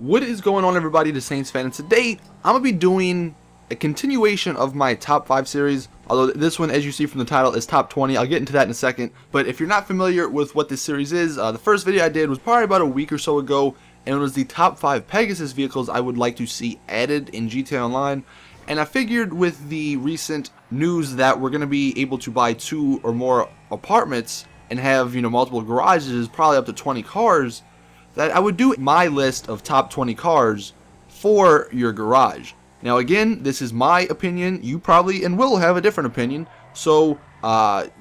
What is going on, everybody? To Saintsfan, and today I'm gonna be doing a continuation of my top 5 series, although this one, as you see from the title, is top 20. I'll get into that in a second. But if you're not familiar with what this series is, the first video I did was probably about a week or so ago, and it was the top 5 Pegasus vehicles I would like to see added in GTA Online. And I figured with the recent news that we're gonna be able to buy 2 or more apartments and have, multiple garages, probably up to 20 cars, that I would do my list of top 20 cars for your garage. Now again, this is my opinion. You probably and will have a different opinion, so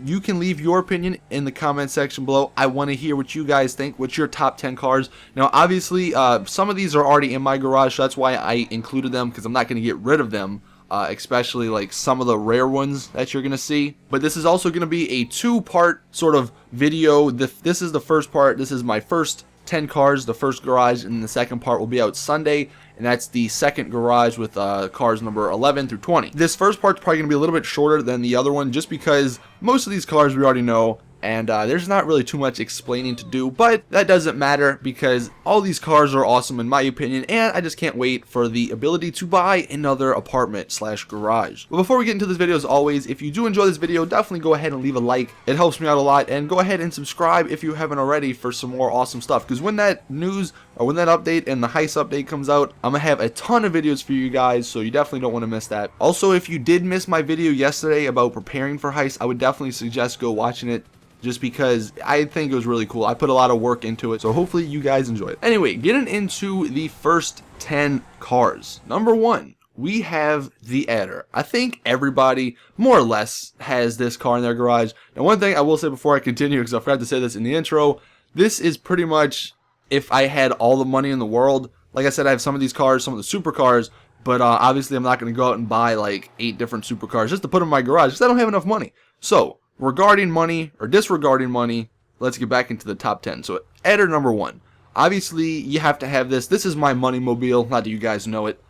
you can leave your opinion in the comment section below. I want to hear what you guys think. What's your top 10 cars? Now obviously some of these are already in my garage, so that's why I included them, because I'm not going to get rid of them. Especially like some of the rare ones that you're gonna see. But this is also gonna be a 2-part sort of video. This is the first part. This is my first 10 cars, the first garage, and the second part will be out Sunday, and that's the second garage with cars number 11 through 20. This first part's probably gonna be a little bit shorter than the other one, just because most of these cars we already know, and there's not really too much explaining to do, but that doesn't matter because all these cars are awesome in my opinion, and I just can't wait for the ability to buy another apartment slash garage. But before we get into this video, as always, if you do enjoy this video, definitely go ahead and leave a like. It helps me out a lot, and go ahead and subscribe if you haven't already for some more awesome stuff, because when that news or when that update and the Heist update comes out, I'm gonna have a ton of videos for you guys, so you definitely don't want to miss that. Also, if you did miss my video yesterday about preparing for Heist, I would definitely suggest go watching it, just because I think it was really cool. I put a lot of work into it, so hopefully you guys enjoy it. Anyway, getting into the first 10 cars. Number 1, we have the Adder. I think everybody, more or less, has this car in their garage. Now, one thing I will say before I continue, because I forgot to say this in the intro, this is pretty much if I had all the money in the world. Like I said, I have some of these cars, some of the supercars, but obviously I'm not going to go out and buy like 8 different supercars just to put in my garage, because I don't have enough money. So, regarding money or disregarding money, let's get back into the top 10. So Adder number 1. Obviously you have to have this. This is my money mobile, not that you guys know it.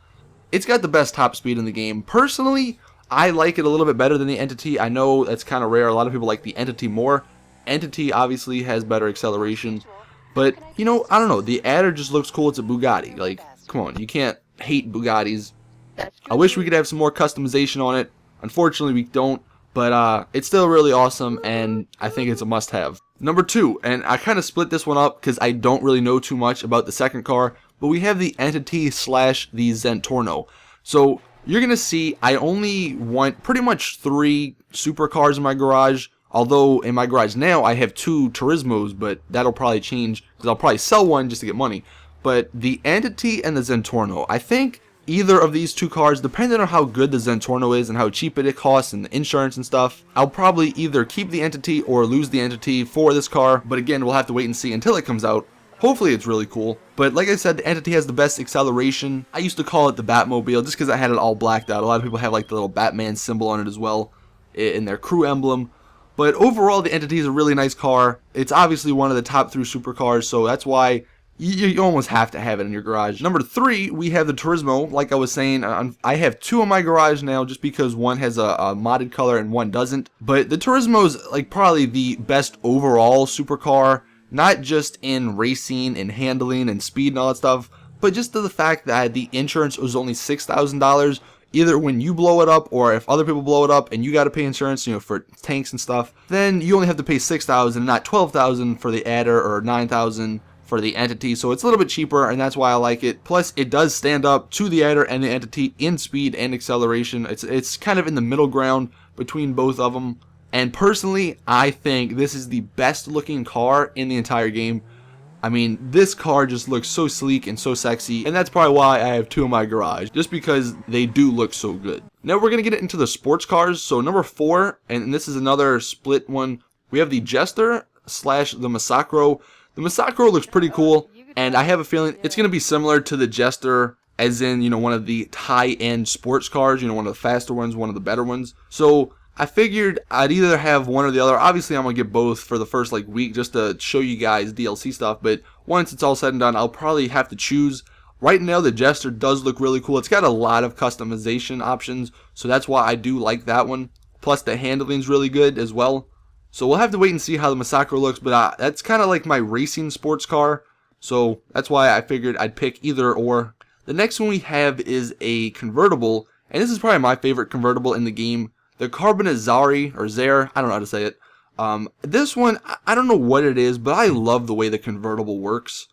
It's got the best top speed in the game. Personally, I like it a little bit better than the Entity. I know that's kind of rare. A lot of people like the Entity more. Entity obviously has better acceleration. But, I don't know. The Adder just looks cool. It's a Bugatti. Like, come on. You can't hate Bugattis. I wish we could have some more customization on it. Unfortunately, we don't. But it's still really awesome, and I think it's a must-have. Number 2, and I kind of split this one up because I don't really know too much about the second car, but we have the Entity slash the Zentorno. So you're going to see I only want pretty much 3 supercars in my garage, although in my garage now I have 2 Turismos, but that'll probably change because I'll probably sell one just to get money. But the Entity and the Zentorno, I think either of these 2 cars, depending on how good the Zentorno is and how cheap it costs and the insurance and stuff, I'll probably either keep the Entity or lose the Entity for this car. But again, we'll have to wait and see until it comes out. Hopefully it's really cool. But like I said, the Entity has the best acceleration. I used to call it the Batmobile just because I had it all blacked out. A lot of people have like the little Batman symbol on it as well in their crew emblem. But overall, the Entity is a really nice car. It's obviously one of the top 3 supercars, so that's why you almost have to have it in your garage. Number 3, we have the Turismo. Like I was saying, I have 2 in my garage now just because one has a modded color and one doesn't. But the Turismo is like probably the best overall supercar, not just in racing and handling and speed and all that stuff, but just to the fact that the insurance was only $6,000. Either when you blow it up or if other people blow it up and you got to pay insurance, for tanks and stuff, then you only have to pay $6,000 and not $12,000 for the Adder or $9,000 for the Entity. So it's a little bit cheaper, and that's why I like it. Plus it does stand up to the Adder and the Entity in speed and acceleration. It's kind of in the middle ground between both of them, and personally I think this is the best looking car in the entire game. I mean, this car just looks so sleek and so sexy, and that's probably why I have 2 in my garage, just because they do look so good. Now we're going to get into the sports cars. So number 4, and this is another split one, we have the Jester slash the Massacro. The Massacro looks pretty cool, and I have a feeling it's going to be similar to the Jester, as in, one of the high-end sports cars, one of the faster ones, one of the better ones. So I figured I'd either have one or the other. Obviously, I'm going to get both for the first week just to show you guys DLC stuff, but once it's all said and done, I'll probably have to choose. Right now, the Jester does look really cool. It's got a lot of customization options, so that's why I do like that one. Plus, the handling's really good as well. So we'll have to wait and see how the Massacro looks, but that's kind of like my racing sports car. So that's why I figured I'd pick either or. The next one we have is a convertible, and this is probably my favorite convertible in the game. The Carbonizari, or Zare, I don't know how to say it. This one, I don't know what it is, but I love the way the convertible works.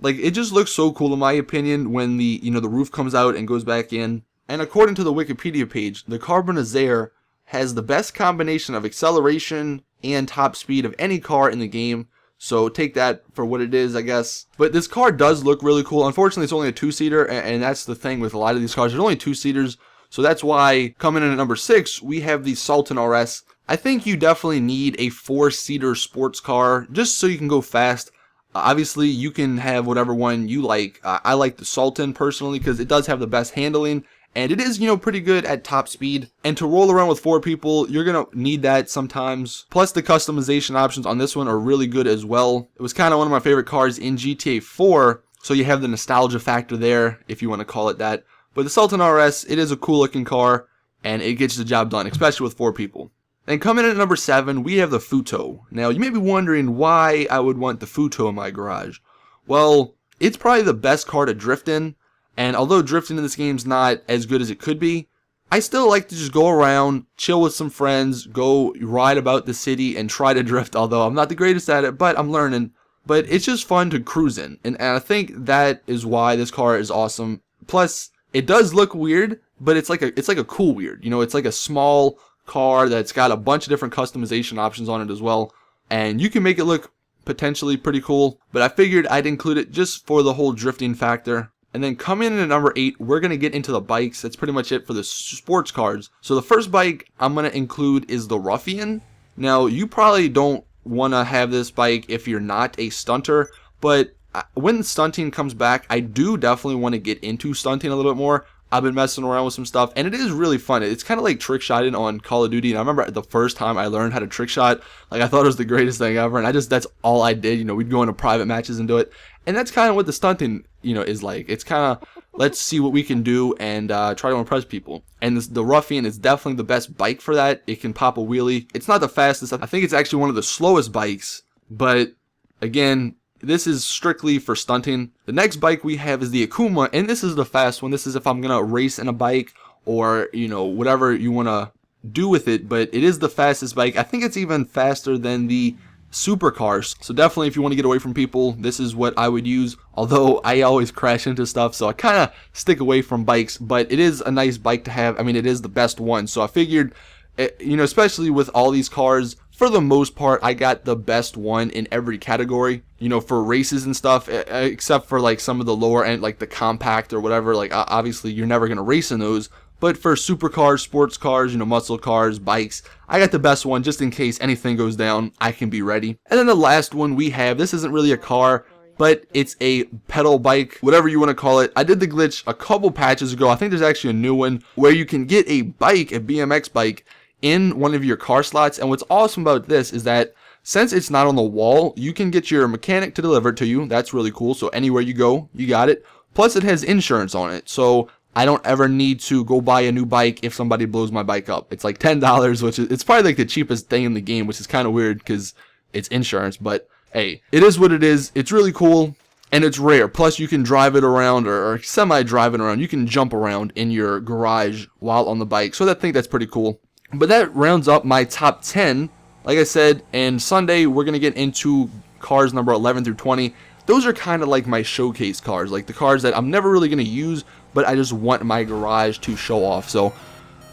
Like, it just looks so cool in my opinion when the roof comes out and goes back in. And according to the Wikipedia page, the Carbonizare has the best combination of acceleration and top speed of any car in the game. So take that for what it is, I guess. But this car does look really cool. Unfortunately, it's only a 2-seater, and that's the thing with a lot of these cars. There's only 2-seaters, so that's why coming in at number 6, we have the Sultan RS. I think you definitely need a 4-seater sports car just so you can go fast. Obviously, you can have whatever one you like. I like the Sultan personally because it does have the best handling. And it is, pretty good at top speed. And to roll around with 4 people, you're going to need that sometimes. Plus, the customization options on this one are really good as well. It was kind of one of my favorite cars in GTA 4. So you have the nostalgia factor there, if you want to call it that. But the Sultan RS, it is a cool looking car. And it gets the job done, especially with 4 people. And coming in at number 7, we have the Futo. Now, you may be wondering why I would want the Futo in my garage. Well, it's probably the best car to drift in. And although drifting in this game is not as good as it could be, I still like to just go around, chill with some friends, go ride about the city, and try to drift. Although I'm not the greatest at it, but I'm learning. But it's just fun to cruise in. And I think that is why this car is awesome. Plus, it does look weird, but it's like a cool weird. It's like a small car that's got a bunch of different customization options on it as well. And you can make it look potentially pretty cool. But I figured I'd include it just for the whole drifting factor. And then coming in at number 8, we're going to get into the bikes. That's pretty much it for the sports cars. So the first bike I'm going to include is the Ruffian. Now, you probably don't want to have this bike if you're not a stunter. But when stunting comes back, I do definitely want to get into stunting a little bit more. I've been messing around with some stuff, and it is really fun. It's kind of like trick shotting on Call of Duty. And I remember the first time I learned how to trick shot, like I thought it was the greatest thing ever. And that's all I did. We'd go into private matches and do it. And that's kind of what the stunting, is like. It's kind of, let's see what we can do and try to impress people. And the Ruffian is definitely the best bike for that. It can pop a wheelie. It's not the fastest. I think it's actually one of the slowest bikes. But again, this is strictly for stunting. The next bike we have is the Akuma, and this is the fast one. This is if I'm going to race in a bike or, whatever you want to do with it. But it is the fastest bike. I think it's even faster than the supercars. So definitely if you want to get away from people, this is what I would use. Although I always crash into stuff, so I kind of stick away from bikes. But it is a nice bike to have. I mean, it is the best one. So I figured, especially with all these cars, for the most part, I got the best one in every category, for races and stuff, except for like some of the lower end, like the compact or whatever. Like obviously you're never going to race in those. But for supercars, sports cars, muscle cars, bikes, I got the best one just in case anything goes down, I can be ready. And then the last one we have, this isn't really a car, but it's a pedal bike, whatever you want to call it. I did the glitch a couple patches ago. I think there's actually a new one where you can get a bike, a BMX bike, in one of your car slots. And what's awesome about this is that since it's not on the wall, you can get your mechanic to deliver it to you. That's really cool. So anywhere you go, you got it. Plus it has insurance on it. So I don't ever need to go buy a new bike if somebody blows my bike up. It's like $10, which is, it's probably like the cheapest thing in the game, which is kind of weird because it's insurance. But hey, it is what it is. It's really cool and it's rare. Plus you can drive it around or semi-drive it around. You can jump around in your garage while on the bike. So I think that's pretty cool. But that rounds up my top 10. Like I said, and Sunday we're going to get into cars number 11 through 20. Those are kind of like my showcase cars, like the cars that I'm never really going to use, but I just want my garage to show off. So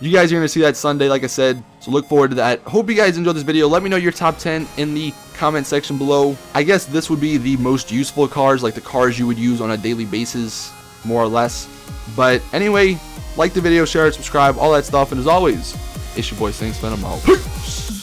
you guys are going to see that Sunday, like I said, so look forward to that. Hope you guys enjoyed this video. Let me know your top 10 in the comment section below. I guess this would be the most useful cars, like the cars you would use on a daily basis, more or less. But anyway, like the video, share it, subscribe, all that stuff, and as always, it's your boy Saintsfan. I'm out. Peace!